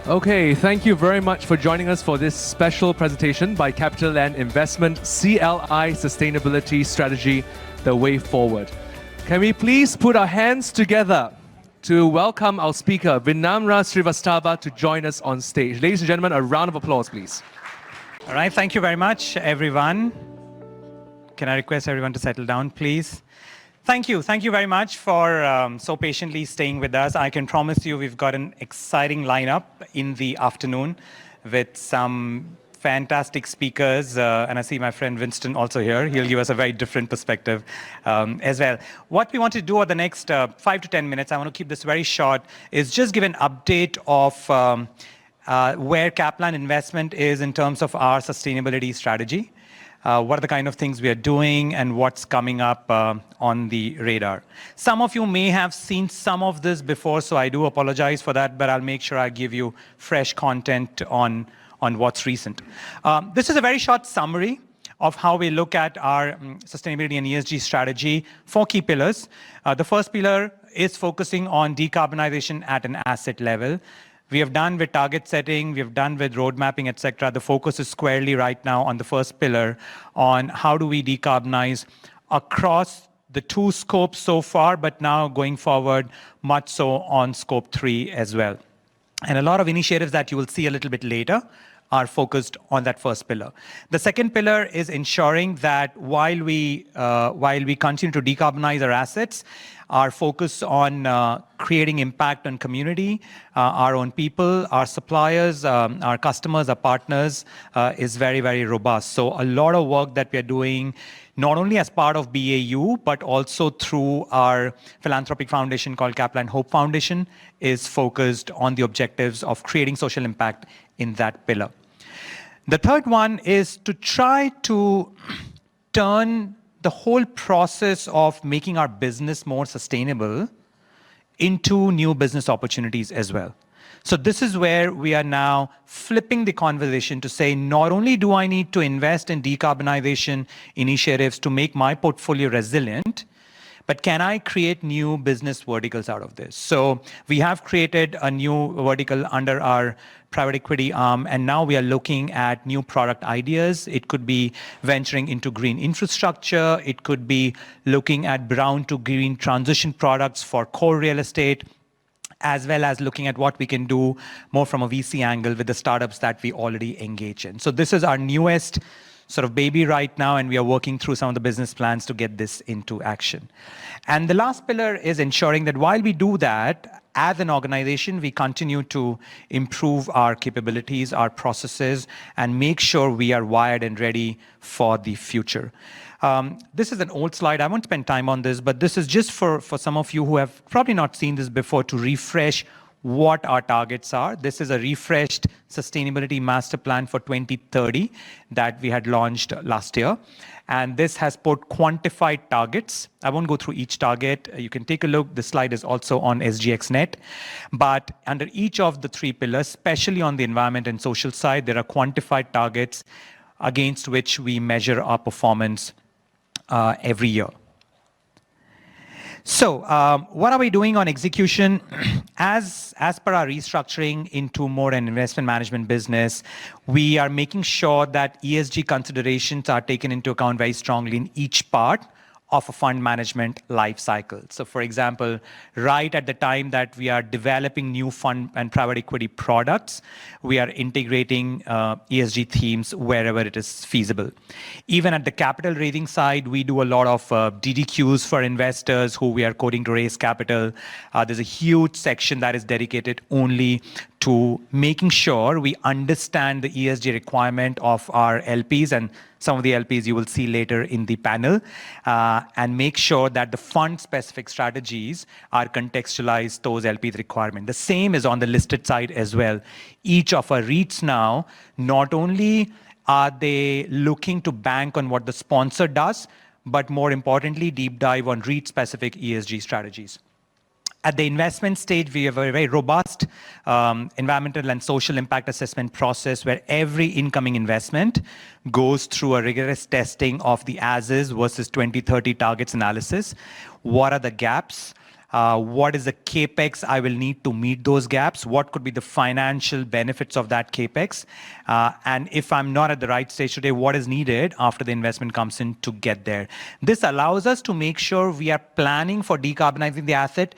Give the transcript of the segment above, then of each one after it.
Okay, thank you very much for joining us for this special presentation by CapitaLand Investment CLI Sustainability Strategy, The Way Forward. Can we please put our hands together to welcome our speaker, Vinamra Srivastava, to join us on stage. Ladies and gentlemen, a round of applause, please. All right, thank you very much, everyone. Can I request everyone to settle down, please? Thank you very much for so patiently staying with us. I can promise you we've got an exciting lineup in the afternoon with some fantastic speakers, and I see my friend Winston also here. He'll give us a very different perspective as well. What we want to do over the next 5 to 10 minutes, I want to keep this very short, is just give an update of where CapitaLand Investment is in terms of our sustainability strategy. What are the kind of things we are doing and what's coming up on the radar. Some of you may have seen some of this before, so I do apologize for that, but I'll make sure I give you fresh content on what's recent. This is a very short summary of how we look at our sustainability and ESG strategy. 4 key pillars. The first pillar is focusing on decarbonization at an asset level. We have done with target setting, we have done with road mapping, etc. The focus is squarely right now on the first pillar on how do we decarbonize across the 2 scopes so far, but now going forward much so on scope 3 as well. And a lot of initiatives that you will see a little bit later are focused on that first pillar. The second pillar is ensuring that while we continue to decarbonize our assets, our focus on creating impact on community, our own people, our suppliers, our customers, our partners is very, very robust. So a lot of work that we are doing, not only as part of BAU, but also through our philanthropic foundation called CapitaLand Hope Foundation, is focused on the objectives of creating social impact in that pillar. The third one is to try to turn the whole process of making our business more sustainable into new business opportunities as well. So this is where we are now flipping the conversation to say, not only do I need to invest in decarbonization initiatives to make my portfolio resilient, but can I create new business verticals out of this? So we have created a new vertical under our private equity arm, and now we are looking at new product ideas. It could be venturing into green infrastructure. It could be looking at brown to green transition products for core real estate, as well as looking at what we can do more from a VC angle with the startups that we already engage in. So this is our newest sort of baby right now, and we are working through some of the business plans to get this into action. And the last pillar is ensuring that while we do that, as an organization, we continue to improve our capabilities, our processes, and make sure we are wired and ready for the future. This is an old slide. I won't spend time on this, but this is just for some of you who have probably not seen this before to refresh what our targets are. This is a refreshed sustainability master plan for 2030 that we had launched last year. And this has put quantified targets. I won't go through each target. You can take a look. The slide is also on SGXnet. But under each of the 3 pillars, especially on the environment and social side, there are quantified targets against which we measure our performance every year. So what are we doing on execution? As per our restructuring into more an investment management business, we are making sure that ESG considerations are taken into account very strongly in each part of a fund management life cycle. So for example, right at the time that we are developing new fund and private equity products, we are integrating ESG themes wherever it is feasible. Even at the capital raising side, we do a lot of DDQs for investors who we are quoting to raise capital. There's a huge section that is dedicated only to making sure we understand the ESG requirement of our LPs, and some of the LPs you will see later in the panel, and make sure that the fund-specific strategies are contextualized those LPs' requirements. The same is on the listed side as well. Each of our REITs now, not only are they looking to bank on what the sponsor does, but more importantly, deep dive on REIT-specific ESG strategies. At the investment stage, we have a very robust environmental and social impact assessment process where every incoming investment goes through a rigorous testing of the as-is versus 2030 targets analysis. What are the gaps? What is the capex I will need to meet those gaps? What could be the financial benefits of that capex? And if I'm not at the right stage today, what is needed after the investment comes in to get there? This allows us to make sure we are planning for decarbonizing the asset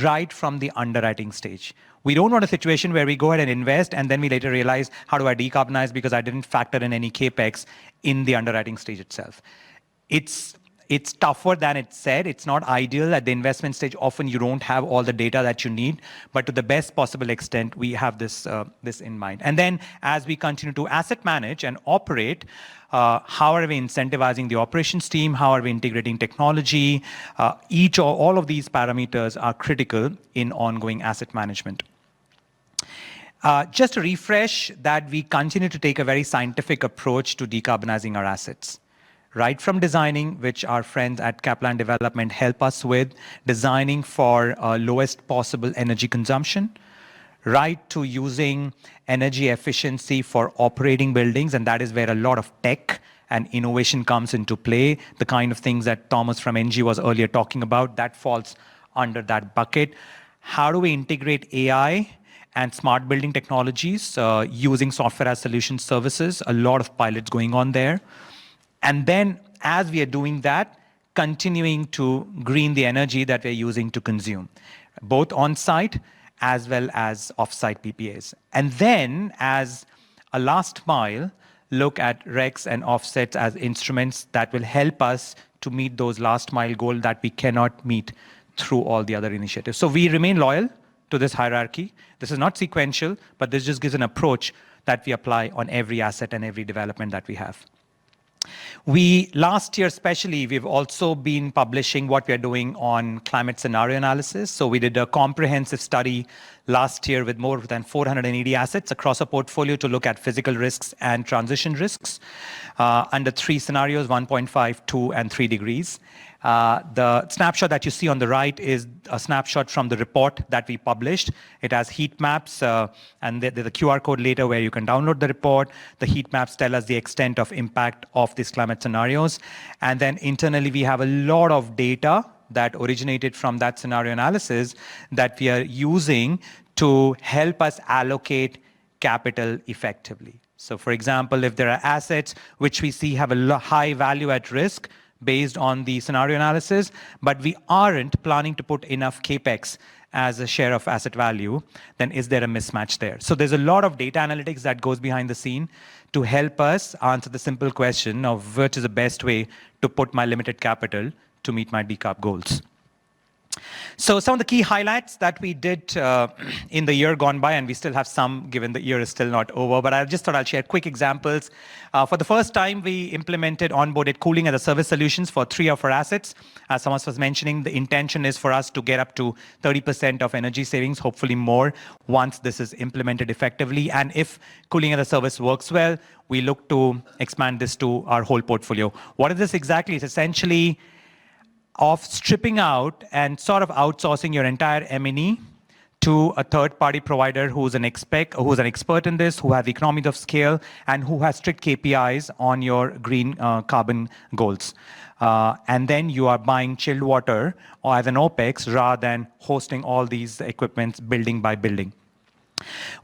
right from the underwriting stage. We don't want a situation where we go ahead and invest and then we later realize, how do I decarbonize because I didn't factor in any capex in the underwriting stage itself. It's tougher than it's said. It's not ideal at the investment stage. Often you don't have all the data that you need, but to the best possible extent, we have this in mind. And then as we continue to asset manage and operate, how are we incentivizing the operations team? How are we integrating technology? Each or all of these parameters are critical in ongoing asset management. Just to refresh that we continue to take a very scientific approach to decarbonizing our assets. Right from designing, which our friends at CapitaLand Development help us with, designing for lowest possible energy consumption, right to using energy efficiency for operating buildings, and that is where a lot of tech and innovation comes into play. The kind of things that Thomas from NG was earlier talking about, that falls under that bucket. How do we integrate AI and smart building technologies using software as solution services? A lot of pilots going on there. And then as we are doing that, continuing to green the energy that we're using to consume, both on-site as well as off-site PPAs. And then as a last mile, look at RECs and offsets as instruments that will help us to meet those last mile goals that we cannot meet through all the other initiatives. So we remain loyal to this hierarchy. This is not sequential, but this just gives an approach that we apply on every asset and every development that we have. Last year especially, we've also been publishing what we are doing on climate scenario analysis. So we did a comprehensive study last year with more than 480 assets across a portfolio to look at physical risks and transition risks under 3 scenarios, 1.5, 2, and 3 degrees. The snapshot that you see on the right is a snapshot from the report that we published. It has heat maps, and there's a QR code later where you can download the report. The heat maps tell us the extent of impact of these climate scenarios. And then internally, we have a lot of data that originated from that scenario analysis that we are using to help us allocate capital effectively. So for example, if there are assets which we see have a high value at risk, based on the scenario analysis, but we aren't planning to put enough capex as a share of asset value, then is there a mismatch there? So there's a lot of data analytics that goes behind the scene to help us answer the simple question of which is the best way to put my limited capital to meet my decarb goals. So some of the key highlights that we did in the year gone by, and we still have some given the year is still not over, but I just thought I'll share quick examples. For the first time, we implemented onboarded cooling as a service solutions for 3 of our assets. As Thomas was mentioning, the intention is for us to get up to 30% of energy savings, hopefully more, once this is implemented effectively. And if cooling as a service works well, we look to expand this to our whole portfolio. What is this exactly? It's essentially of stripping out and sort of outsourcing your entire M&E to a third-party provider who's an expert in this, who has economies of scale, and who has strict KPIs on your green carbon goals. And then you are buying chilled water or as an OPEX rather than hosting all these equipments building by building.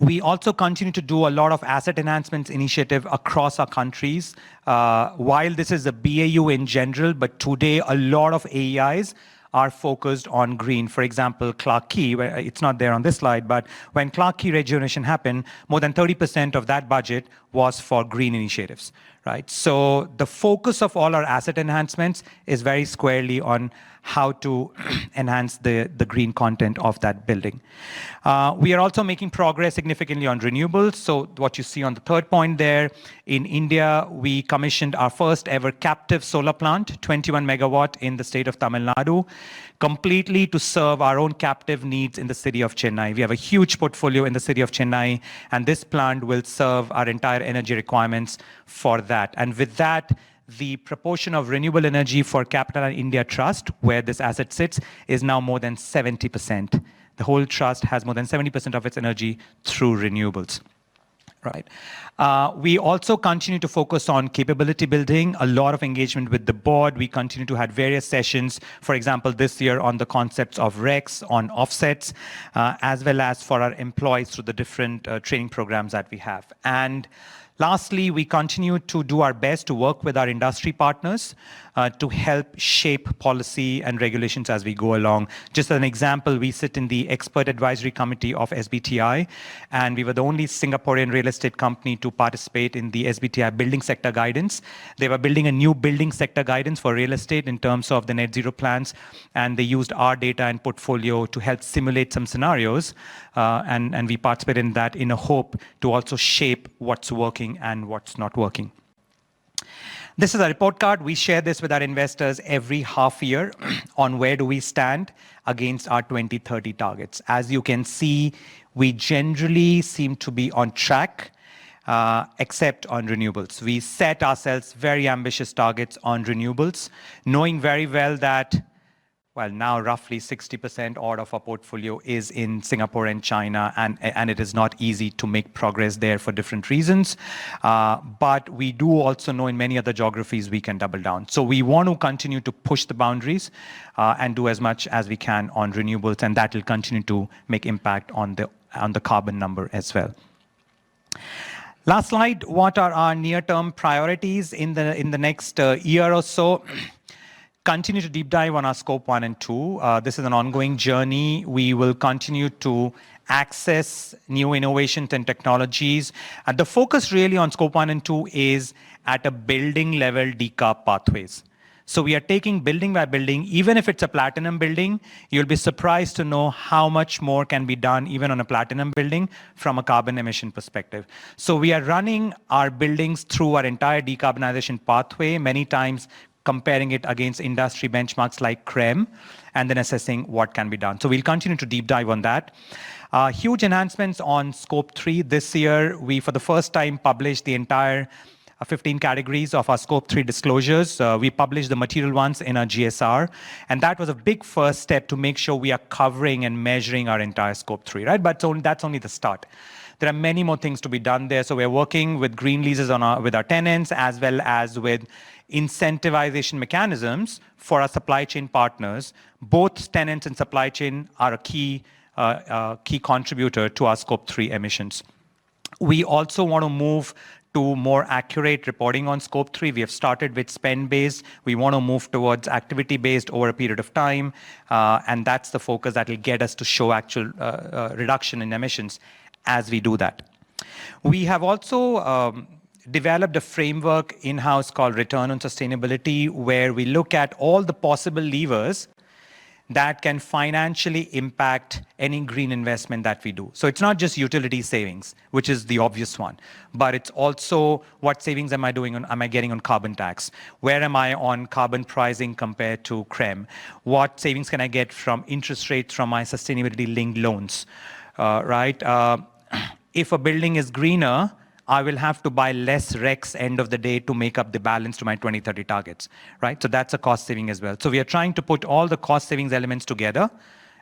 We also continue to do a lot of asset enhancements initiative across our countries. While this is a BAU in general, but today a lot of AEIs are focused on green. For example, Clarke Quay, where it's not there on this slide, but when Clarke Quay rejuvenation happened, more than 30% of that budget was for green initiatives, right? So the focus of all our asset enhancements is very squarely on how to enhance the green content of that building. We are also making progress significantly on renewables. So what you see on the third point there, in India, we commissioned our first ever captive solar plant, 21 megawatt in the state of Tamil Nadu, completely to serve our own captive needs in the city of Chennai. We have a huge portfolio in the city of Chennai, and this plant will serve our entire energy requirements for that. And with that, the proportion of renewable energy for CapitaLand India Trust, where this asset sits, is now more than 70%. The whole trust has more than 70% of its energy through renewables. right? We also continue to focus on capability building, a lot of engagement with the board. We continue to have various sessions, for example, this year on the concepts of RECs, on offsets, as well as for our employees through the different training programs that we have. And lastly, we continue to do our best to work with our industry partners to help shape policy and regulations as we go along. Just as an example, we sit in the Expert Advisory Committee of SBTi, and we were the only Singaporean real estate company to participate in the SBTi building sector guidance. They were building a new building sector guidance for real estate in terms of the net zero plans, and they used our data and portfolio to help simulate some scenarios, and we participated in that in a hope to also shape what's working and what's not working. This is a report card. We share this with our investors every half year on where do we stand against our 2030 targets. As you can see, we generally seem to be on track, except on renewables. We set ourselves very ambitious targets on renewables, knowing very well that, well, now roughly 60% odd of our portfolio is in Singapore and China, and it is not easy to make progress there for different reasons. But we do also know in many other geographies we can double down. So we want to continue to push the boundaries and do as much as we can on renewables, and that will continue to make impact on the carbon number as well. Last slide, what are our near-term priorities in the next year or so? Continue to deep dive on our scope 1 and 2. This is an ongoing journey. We will continue to access new innovations and technologies. And the focus really on scope 1 and 2 is at a building level decarb pathways. So we are taking building by building. Even if it's a platinum building, you'll be surprised to know how much more can be done even on a platinum building from a carbon emission perspective. So we are running our buildings through our entire decarbonization pathway, many times comparing it against industry benchmarks like CREM, and then assessing what can be done. So we'll continue to deep dive on that. Huge enhancements on Scope 3. This year, we, for the first time, published the entire 15 categories of our Scope 3 disclosures. We published the material ones in our GSR, and that was a big first step to make sure we are covering and measuring our entire Scope 3, right? But that's only the start. There are many more things to be done there. So we're working with green leases with our tenants, as well as with incentivization mechanisms for our supply chain partners. Both tenants and supply chain are a key contributor to our Scope 3 emissions. We also want to move to more accurate reporting on Scope 3. We have started with spend-based. We want to move towards activity-based over a period of time, and that's the focus that will get us to show actual reduction in emissions as we do that. We have also developed a framework in-house called Return on Sustainability, where we look at all the possible levers that can financially impact any green investment that we do. So it's not just utility savings, which is the obvious one, but it's also what savings am I getting on carbon tax? Where am I on carbon pricing compared to CREM? What savings can I get from interest rates from my sustainability-linked loans, right? If a building is greener, I will have to buy less RECs end of the day to make up the balance to my 2030 targets, right? So that's a cost saving as well. So we are trying to put all the cost savings elements together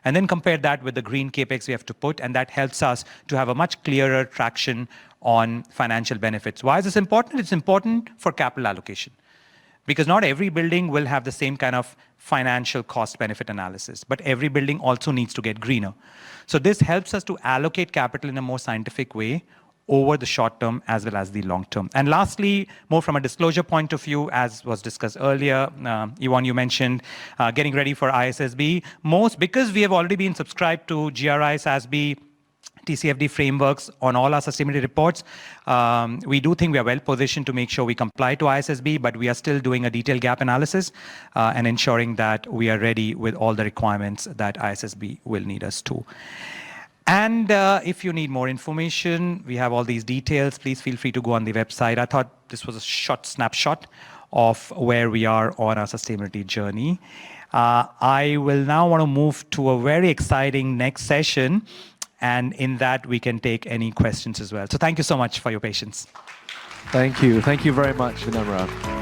and then compare that with the green capex we have to put, and that helps us to have a much clearer traction on financial benefits. Why is this important? It's important for capital allocation, because not every building will have the same kind of financial cost benefit analysis, but every building also needs to get greener. So this helps us to allocate capital in a more scientific way over the short term as well as the long term. And lastly, more from a disclosure point of view, as was discussed earlier, Yvonne, you mentioned getting ready for ISSB. Because we have already been subscribed to GRI, SASB, TCFD frameworks on all our sustainability reports, we do think we are well positioned to make sure we comply to ISSB, but we are still doing a detailed gap analysis and ensuring that we are ready with all the requirements that ISSB will need us to. And if you need more information, we have all these details. Please feel free to go on the website. I thought this was a short snapshot of where we are on our sustainability journey. I will now want to move to a very exciting next session, and in that we can take any questions as well. So thank you so much for your patience. Thank you. Thank you very much, Vinamra.